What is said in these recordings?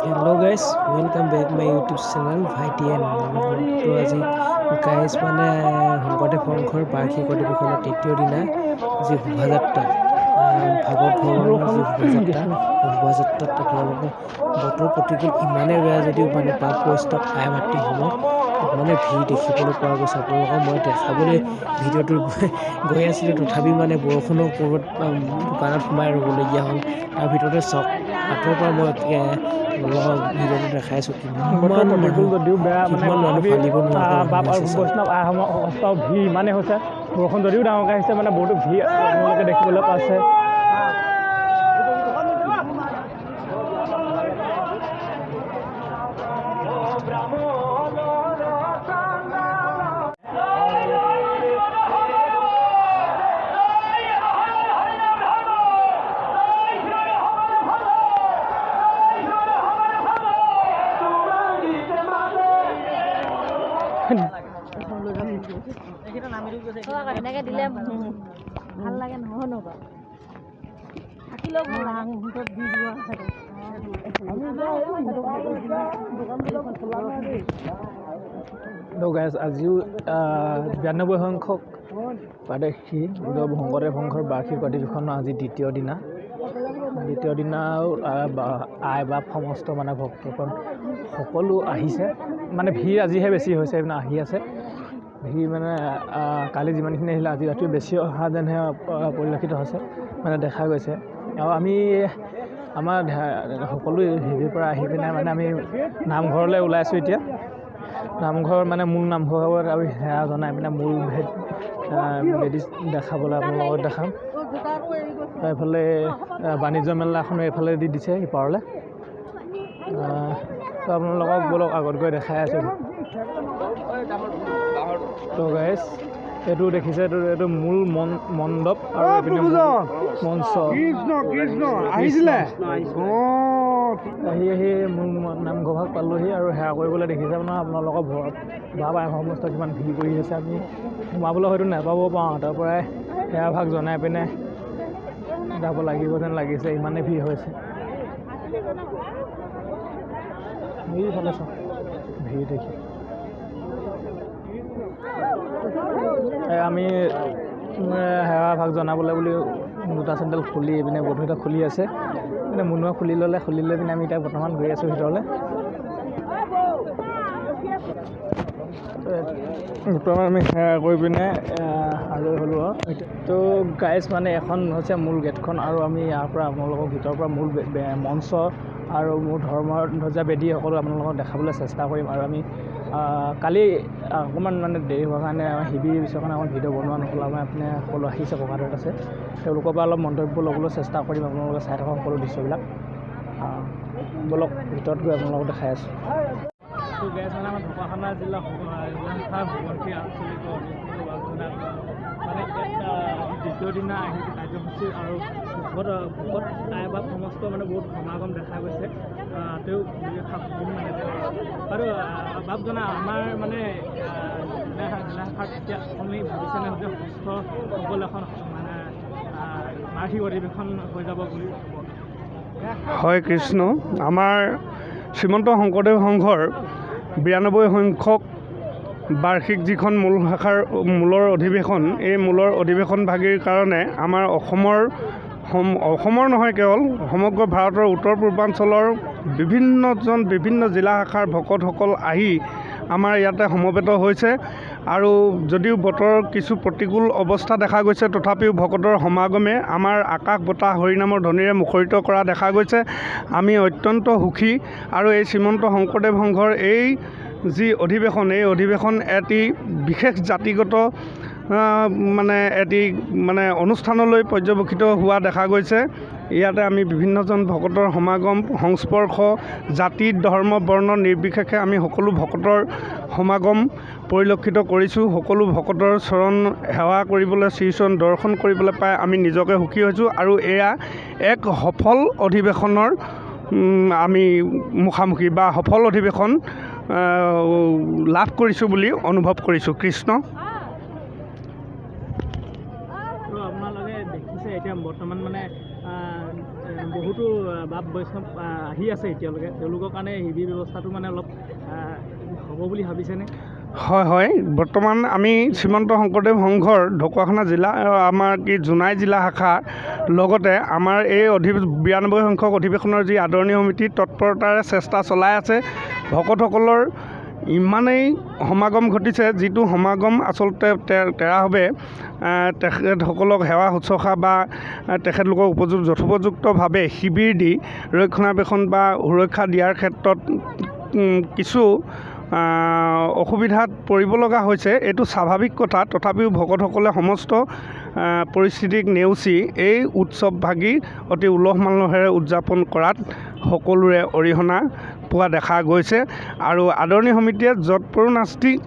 Hello guys, welcome back my YouTube channel YTN. তো আজি guys মানে শংকৰদেৱ সংঘৰ বাৰ্ষিক অধিৱেশনৰ তৃতীয় দিনা যি শোভাযাত্ৰা ভাগৱত ভৱনৰ যি শোভাযাত্ৰাত আপোনালোকে বতৰ প্ৰতিকূল ইমানেই বেয়া যদিও মানে প্ৰাপ্তবয়স্ক আই মাতৃসমূহ মানে ভিৰ দেখিবলৈ পোৱা গৈছে। আপোনালোকক মই দেখাবলৈ ভিডিঅ'টো গৈ আছিলোঁ, তথাপি মানে বৰষুণৰ ওপৰত দোকানত সোমাই ৰ'বলগীয়া হ'ল। তাৰ ভিতৰতে চক আঁতৰৰ পৰা মই ভিডিঅ'টো দেখাইছোঁ কিমান প্ৰতিকূল যদিও বেয়া মানে বৈষ্ণৱ আইসকলৰ ভিৰ ইমানেই হৈছে, বৰষুণ যদিও ডাঙৰকৈ আহিছে মানে বহুতো ভিৰ আপোনালোকে দেখিবলৈ পাইছে। এনেকৈ দিলে ভাল লাগে নহয় ন বাৰু থাকিলেও ভাল লাগে। আজিও 92 সংখ্যক প্ৰাদেশী শংকৰদেৱ সংঘৰ বাৰ্ষিক অধিৱেশনৰ আজি দ্বিতীয় দিনাও আই বাপ সমস্ত মানে ভক্তগণ সকলো আহিছে, মানে ভিৰ আজিহে বেছি হৈছে, মানে আহি আছে ভিৰ মানে কালি যিমানখিনি আহিলে আজি ৰাতিও বেছি অহা যেনহে পৰিলক্ষিত হৈছে, মানে দেখা গৈছে। আৰু আমি আমাৰ সকলো হেৰিৰ পৰা আহি পিনে মানে আমি নামঘৰলৈ ওলাইছোঁ। এতিয়া নামঘৰ মানে মূল নামঘৰত আমি সেৱা জনাই পিনে মূল বেদী দেখাবলৈ আপোনালোকক দেখাম। এইফালে বাণিজ্য মেলাখনো এইফালে দি দিছে ইপাৰলৈ, তো আপোনালোকক বলক আগত গৈ দেখাই আছোঁ। তো গাইজ এইটো দেখিছে, এইটো মূল মণ্ডপ আৰু এইপিনে মঞ্চ আহি মূল নামঘৰভাগ পালোহি আৰু সেৱা কৰিবলৈ দেখিছে মানে আপোনালোকৰ বাপ আই সমস্ত কিমান ভিৰ কৰি আছে। আমি সোমাবলৈ হয়তো নাপাব পাৰোঁ, তাৰ পৰাই সেৱা ভাগ জনাই পিনে যাব লাগিব যেন লাগিছে, ইমানেই ভিৰ হৈছে। এইফালে চাওক ভিৰ দেখি আমি সেৱা ভাগ জনাবলৈ বুলি জোতা চেণ্ডেল খুলি পিনে বধূটা খুলি আছে, মানে মুনুৱা খুলি লৈ পিনে আমি এতিয়া বৰ্তমান গৈ আছোঁ ভিতৰলৈ। বৰ্তমান আমি সেৱা কৰি পিনে আজৰি হ'লোঁ আৰু। তো গাইজ মানে এখন হৈছে মূল গেটখন, আৰু আমি ইয়াৰ পৰা আপোনালোকৰ ভিতৰৰ পৰা মূল মঞ্চ আৰু মোৰ ধৰ্মৰ ধ্বজা বেদী সকলো আপোনালোকক দেখাবলৈ চেষ্টা কৰিম। আৰু আমি কালি অকণমান মানে দেৰি হোৱাৰ কাৰণে আমাৰ শিবিৰ পিছৰ অকণ ভিডিঅ' বনোৱা নহ'ল। আমাৰ আপুনি সকলো আহিছে, ককাদেউত আছে, তেওঁলোকৰ পৰা অলপ মন্তব্য ল'বলৈ চেষ্টা কৰিম। আপোনালোকে চাই থকা সকলো দৃশ্যবিলাক বলক ভিতৰত গৈ আপোনালোকক দেখাই আছোঁ। তো গেছ মানে আমাৰ ঢকুৱাখানা জিলা ভুৱন্তী আঞ্চলিক মানে দ্বিতীয় দিনা আহি কাৰ্যসূচী আৰু ভোকত আই বাপ সমস্ত মানে বহুত সমাগম দেখা গৈছে। তেওঁ আৰু বাপ জনা আমাৰ মানে জিলাশাখাত এতিয়া আপুনি ভাবিছেনে যে সুস্থ সবল এখন মানে বাৰ্ষিক অধিৱেশন হৈ যাব বুলি? হয় কৃষ্ণ, আমাৰ শ্ৰীমন্ত শংকৰদেৱ সংঘৰ 92 সংখ্যক বাৰ্ষিক যিখন মূল শাখাৰ মূলৰ অধিৱেশন, এই মূলৰ অধিৱেশনভাগীৰ কাৰণে আমাৰ অসমৰ নহয় কেৱল সমগ্ৰ ভাৰতৰ উত্তৰ পূৰ্বাঞ্চলৰ বিভিন্ন জিলা শাখাৰ ভকতসকল আহি আমাৰ ইয়াতে সমবেত হৈছে। আৰু যদিও বতৰৰ কিছু প্ৰতিকূল অৱস্থা দেখা গৈছে, তথাপিও ভকতৰ সমাগমে আমাৰ আকাশ বতাহ হৰিনামৰ ধ্বনিৰে মুখৰিত কৰা দেখা গৈছে। আমি অত্যন্ত সুখী। আৰু এই শ্ৰীমন্ত শংকৰদেৱ সংঘৰ এই যি অধিৱেশন, এই অধিৱেশন এটি বিশেষ জাতিগত এটি অনুষ্ঠানলৈ পৰ্যবেক্ষিত হোৱা দেখা গৈছে। ইয়াতে আমি বিভিন্নজন ভকতৰ সমাগম, সংস্পৰ্শ, জাতি ধৰ্ম বৰ্ণ নিৰ্বিশেষে আমি সকলো ভকতৰ সমাগম পৰিলক্ষিত কৰিছোঁ। সকলো ভকতৰ চৰণ সেৱা কৰিবলৈ, শ্ৰীচৰণ দৰ্শন কৰিবলৈ পাই আমি নিজকে সুখী হৈছোঁ। আৰু এয়া এক সফল অধিৱেশনৰ আমি মুখামুখি বা সফল অধিৱেশন লাভ কৰিছোঁ বুলি অনুভৱ কৰিছোঁ। কৃষ্ণ। আপোনালোকে দেখিছে এতিয়া বৰ্তমান মানে বহুতো বাপ বৈষ্ণৱ আহি আছে এতিয়ালৈকে, তেওঁলোকৰ কাৰণে শিবিৰ ব্যৱস্থাটো মানে অলপ হ'ব বুলি ভাবিছেনে? হয়, বৰ্তমান আমি শ্ৰীমন্ত শংকৰদেৱ সংঘৰ ঢকুৱাখানা জিলা আমাৰ জোনাই জিলা শাখা লগতে আমাৰ এই 92 সংখ্যক অধিৱেশনৰ যি আদৰণি সমিতি তৎপৰতাৰে চেষ্টা চলাই আছে। ভকতসকলৰ ইমানেই সমাগম ঘটিছে, যিটো সমাগম আচলতে তেৰাভাৱে তেখেতসকলক সেৱা শুশ্ৰূষা বা তেখেতলোকক যথোপযুক্তভাৱে শিবিৰ দি ৰক্ষণাবেক্ষণ বা সুৰক্ষা দিয়াৰ ক্ষেত্ৰত কিছু অসুবিধাত পৰিব লগা হৈছে। এইটো স্বাভাৱিক কথা। তথাপিও ভকতসকলে সমস্ত পৰিস্থিতিক নেওচি এই উৎসৱভাগী অতি উলহ মালহেৰে উদযাপন কৰাত সকলোৰে অৰিহণা পোৱা দেখা গৈছে। আৰু আদৰণি সমিতিয়ে যৎপৰোনাস্তিভাৱে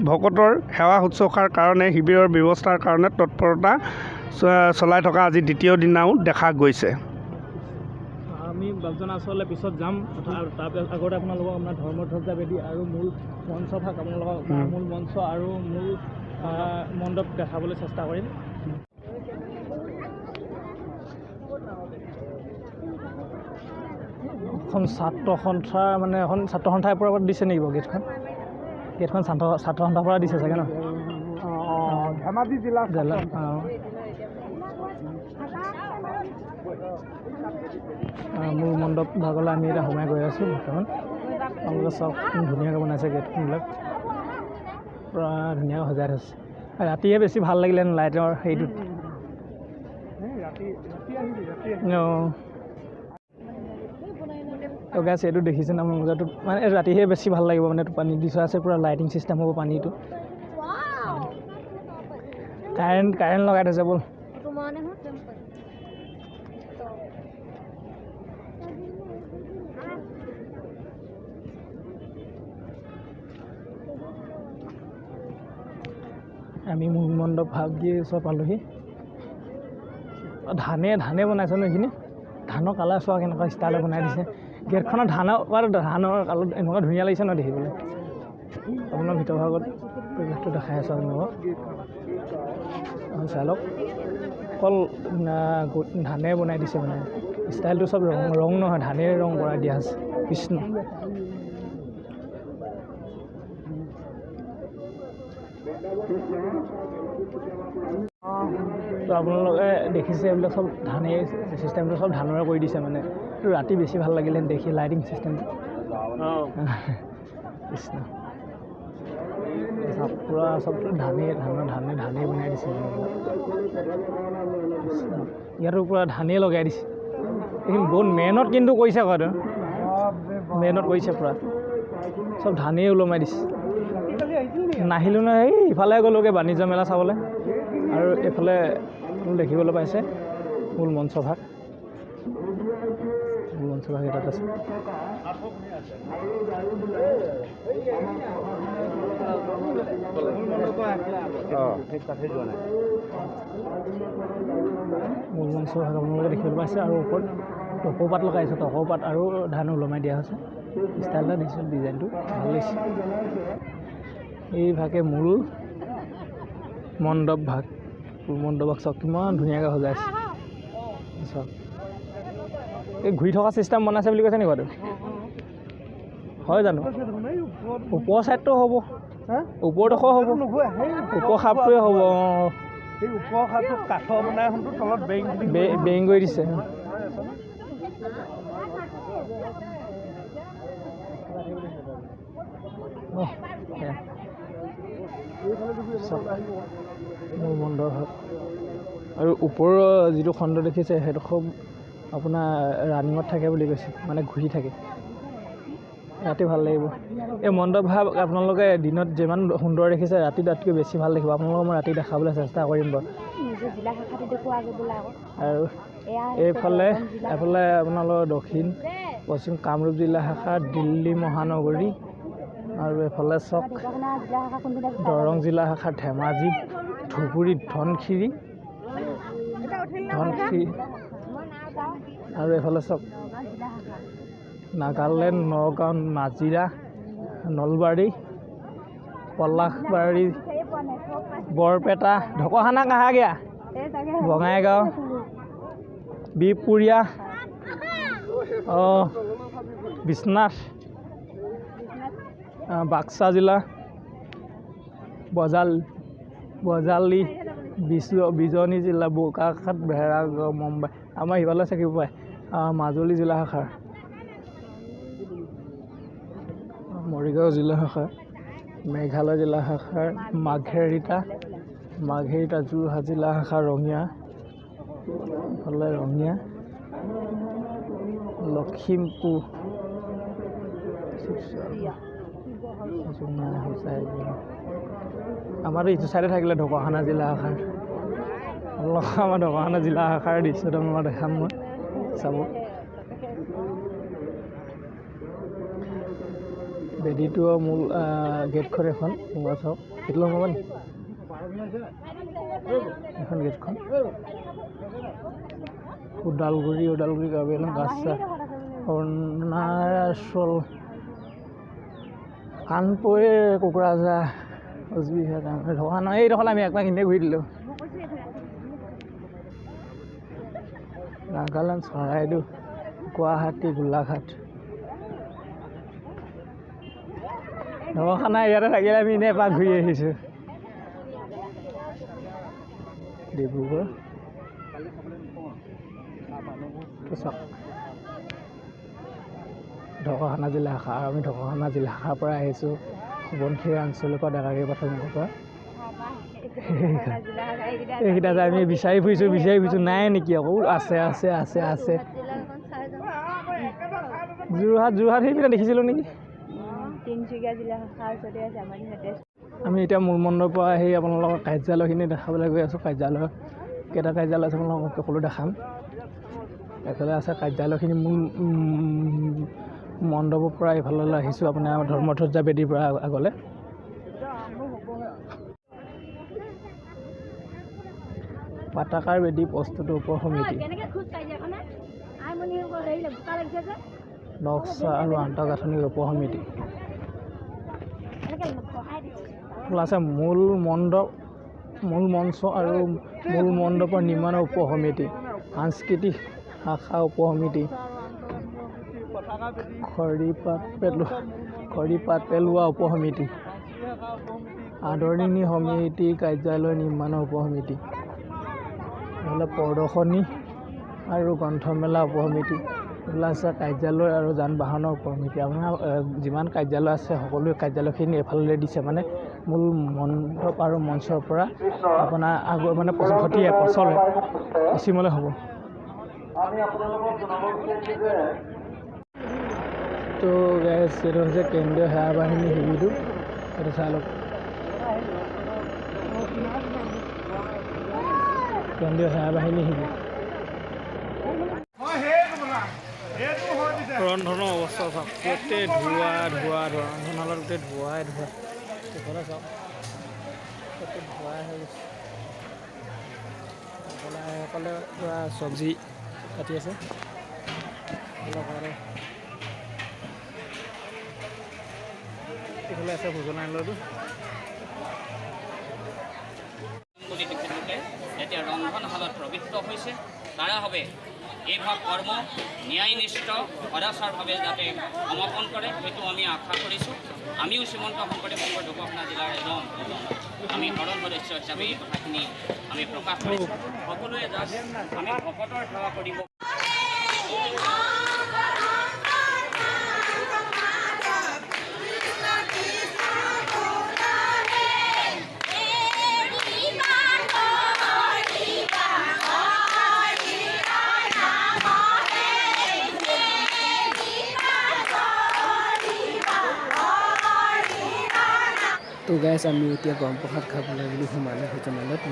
ভকতৰ সেৱা শুশ্ৰূষাৰ কাৰণে শিবিৰৰ ব্যৱস্থাৰ কাৰণে তৎপৰতা চলাই থকা আজি দ্বিতীয় দিনাও দেখা গৈছে। আমি বাপজনা আচলতে পিছত যাম, আৰু তাৰ আগতে আপোনালোকক আপোনাৰ ধৰ্মধ্বজা বেদী আৰু মূল মঞ্চভাগ আপোনালোকক মূল মঞ্চ আৰু মূল মণ্ডপ দেখাবলৈ চেষ্টা কৰিম। এখন ছাত্ৰ সন্থা মানে এখন ছাত্ৰ সন্থাৰ পৰা দিছে নেকি বাৰু গেটখন? গেটখন ছাত্ৰ সন্থাৰ পৰা দিছে চাগে ন? ধেমাজি জিলা মূল মণ্ডপ ভাগলৈ আমি এতিয়া সোমাই গৈ আছোঁ বৰ্তমান। আপোনালোকে চব ধুনীয়াকৈ বনাইছে গেটবিলাক, পূৰা ধুনীয়াকৈ সজাই থৈছে। ৰাতিহে বেছি ভাল লাগিলে লাইটৰ হেৰিটোত। গাইছে এইটো দেখিছে না মজাটো, মানে ৰাতিহে বেছি ভাল লাগিব, মানে পানী দি থোৱা আছে, পূৰা লাইটিং চিষ্টেম হ'ব পানীটো। কাৰেণ্ট লগাই থৈছে ব'ল। আমি মূল মণ্ডপ ভাগ দিয়ে ওচৰ পালোহি। ধানে বনাইছে ন এইখিনি? ধানৰ কালাৰ চোৱা কেনেকুৱা ষ্টাইলত বনাই দিছে। গেটখনৰ ধানৰ কালাৰ এনেকুৱা ধুনীয়া লাগিছে ন দেখিবলৈ। আপোনাৰ ভিতৰ ভাগত পৰিৱেশটো দেখাই আছোঁ আপোনালোকক, চাই লওক। অকল ধানে বনাই দিছে, মানে ষ্টাইলটো চব ৰং নহয়, ধানেৰে ৰং কৰাই দিয়া আছে। কৃষ্ণ তো আপোনালোকে দেখিছে এইবিলাক চব ধানেই চিষ্টেমটো চব ধানৰে কৰি দিছে। মানে এইটো ৰাতি বেছি ভাল লাগিলে দেখি লাইটিং চিষ্টেমটো। কৃষ্ণ পূৰা চব ধানেই বনাই দিছে। ইয়াতো পূৰা ধানেই লগাই দিছে। এইখিনি বহুত মেহনত কিন্তু কৰিছে, আকৌ মেহনত কৰিছে পূৰা, চব ধানেই ওলমাই দিছে। নাহিলোঁ নহয়, এই ইফালে গ'লোগৈ বাণিজ্য মেলা চাবলৈ। আৰু এইফালে দেখিবলৈ পাইছে মূল মঞ্চভাগ এটাত আছে। মূল মঞ্চভাগ আপোনালোকে দেখিবলৈ পাইছে। আৰু ওপৰত টকৌপাত লগাইছে, টকৌপাত আৰু ধান ওলমাই দিয়া হৈছে। ষ্টাইল এটা দিছোঁ, ডিজাইনটো ভাল লাগিছে। এই ভাগে মূল মণ্ডপ ভাগ। মণ্ডপক চাওক কিমান ধুনীয়াকৈ সজাইছে। চাওক এই ঘূৰি থকা চিষ্টেম বনাইছে বুলি কৈছে নেকি বাৰু? হয় জানো? ওপৰ ছাইডটো হ'ব, ওপৰডোখৰ হ'ব, ওপৰ খাপটোৱে হ'ব। এই ওপৰ খাপটো কাঠৰ বনাই তলত বেৰিং কৰি দিছে। মোৰ মণ্ডপ ভাগ আৰু ওপৰৰ যিটো খণ্ড দেখিছে সেইটো খুব আপোনাৰ ৰানিঙত থাকে বুলি কৈছে, মানে ঘূৰি থাকে। ৰাতি ভাল লাগিব। এই মণ্ডপ ভাগ আপোনালোকে দিনত যিমান সুন্দৰ দেখিছে, ৰাতি তাতকৈ বেছি ভাল দেখিব। আপোনালোকক মই ৰাতি দেখাবলৈ চেষ্টা কৰিম বাৰু। আৰু এফালে আপোনালোকৰ দক্ষিণ পশ্চিম কামৰূপ জিলা শাখা, দিল্লী মহানগৰী, আৰু এইফালে চক দৰং জিলা শাখা, ধেমাজি, ধুবুৰী, ধনশিৰি, আৰু এইফালে চক নাগালেণ্ড, নগাঁও, নাজিৰা, নলবাৰী, পলাশবাৰী, বৰপেটা, ঢকুৱাখানা কাহা গিয়া, বঙাইগাঁও, বিপুৰীয়া বিশ্বনাথ বাক্সা জিলা বজালি বিজনী জিলা বোকাখাট ভেড়াঘৰ মুম্বাই আমাৰ সিফালে থাকিব পাৰে মাজুলী জিলা শাখাৰ মৰিগাঁও জিলা শাখাৰ মেঘালয় জিলা শাখাৰ মাঘেৰিটা যোৰহাট জিলা শাখাৰ ৰঙিয়া ইফালে ৰঙিয়া লখিমপুৰ আমাৰতো ইটো চাইডে থাকিলে ঢকুৱাখানা জিলা শাখাৰ আমাৰ ঢকুৱাখানা জিলা শাখাৰ দৃশ্যটো মই দেখাম মই চাব বেদীটো মূল গেটখন এখন মোবাইল চাওক সেইটো ল'ব নি এখন গেটখন ওদালগুৰি কাৰ্বি আংলং গাছা অৰুণাচল কাণপুৰ কোকৰাঝাৰ কোচবিহাৰ ঢকুৱাখানা এইডোখৰ আমি একমাহ কিনে ঘূৰি দিলোঁ নাগালেণ্ড চৰাইদেউ গুৱাহাটী গোলাঘাট ঢকুৱাখানা ইয়াতে থাকিলে আমি এনেই এপাক ঘূৰি আহিছোঁ ডিব্ৰুগড় ঢকুৱাখানা জিলা শাখা আৰু আমি ঢকুৱাখানা জিলা শাখাৰ পৰা আহিছোঁ সোৱণশিৰি আঞ্চলিক ডেকাগিৰি প্ৰাথমিকৰ পৰা এইকেইটা যে আমি বিচাৰি ফুৰিছোঁ নাই নেকি আকৌ আছে যোৰহাট সেইকেইটা দেখিছিলোঁ নেকি তিনিচুকীয়া জিলা শাখাৰ ওচৰতে আছে আমাৰ আমি এতিয়া মূল মণ্ডপৰ পৰা আহি আপোনালোকৰ কাৰ্যালয়খিনি দেখাবলৈ গৈ আছোঁ কাৰ্যালয় কেইটা কাৰ্যালয় আছে আপোনালোকক সকলো দেখাম এইফালে আছে কাৰ্যালয়খিনি মূল মণ্ডপৰ পৰা এইফাললৈ আহিছোঁ আপোনাৰ ধৰ্মধ্বজা বেদীৰ পৰা আগলৈ পাতাকাৰ বেদী প্ৰস্তুত উপ সমিতি নক্সা আৰু আন্তঃগাঁথনিৰ উপ সমিতি আছে মূল মঞ্চ আৰু মূল মণ্ডপৰ নিৰ্মাণৰ উপ সমিতি সাংস্কৃতিক শাখা উপ সমিতি খৰিপাত পেলোৱা উপ সমিতি আদৰণি সমিতি কাৰ্যালয় নিৰ্মাণৰ উপ সমিতি নহ'লে প্ৰদৰ্শনী আৰু গ্ৰন্থমেলা উপ সমিতি এইবিলাক আছে কাৰ্যালয় আৰু যান বাহনৰ উপ সমিতি আপোনাৰ যিমান কাৰ্যালয় আছে সকলো কাৰ্যালয়খিনি এফালে দিছে মানে মূল মণ্ডপ আৰু মঞ্চৰ পৰা আপোনাৰ আগৰ মানে পশ্চিমলৈ হ'ব তো গাইজ এইটো হৈছে কেন্দ্ৰীয় সেৱা বাহিনী শিবিৰটো এইটো চাই লওক কেন্দ্ৰীয় সেৱা বাহিনী শিবিৰ ৰন্ধনৰ অৱস্থা চাওক গোটেই ধোঁৱা ৰন্ধনশালত গোটেই ধোঁৱাই এইফালে চাওক গোটেই ধোঁৱাই হৈ গৈছে সকলে পূৰা চব্জি কাটি আছে এইফালে আছে ভোজনালয়টো যেতিয়া ৰন্ধনশালত প্ৰবৃত্ত হৈছে তাৰে হবে এইভাগ কৰ্ম ন্যায়নিষ্ঠ সদাচাৰভাৱে যাতে সমাপন কৰে সেইটো আমি আশা কৰিছোঁ আমিও শ্ৰীমন্ত শংকৰদেৱ সংঘৰ ঢকুৱাখানা জিলাৰ এজন আমি সদন সদস্য হিচাপে এই কথাখিনি আমি প্ৰকাশ কৰিছোঁ সকলোৱে জাষ্ট আমি ভকতৰ সেৱা কৰিব তো গাইজ আমি এতিয়া গৰম প্ৰসাদ খাবলৈ বুলি সোমালোঁ ভোজনালয়ত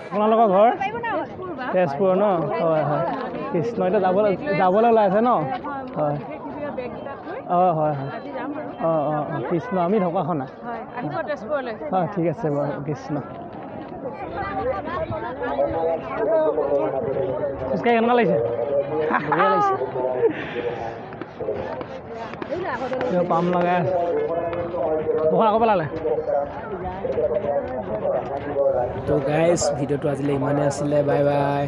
আপোনালোকৰ ঘৰ তেজপুৰ ন হয় কৃষ্ণ এতিয়া যাবলৈ ওলাইছে ন হয় হয় কৃষ্ণ আমি ঢকুৱাখানা হয় ঠিক আছে বাৰু কৃষ্ণ খোজকাঢ়ি কেনেকুৱা লাগিছে বঢ়িয়া লাগিছে পাম লগাই বহুত আকৌ পেলালে তো গাইজ ভিডিঅ'টো আজিলৈ ইমানেই আছিলে বাই বাই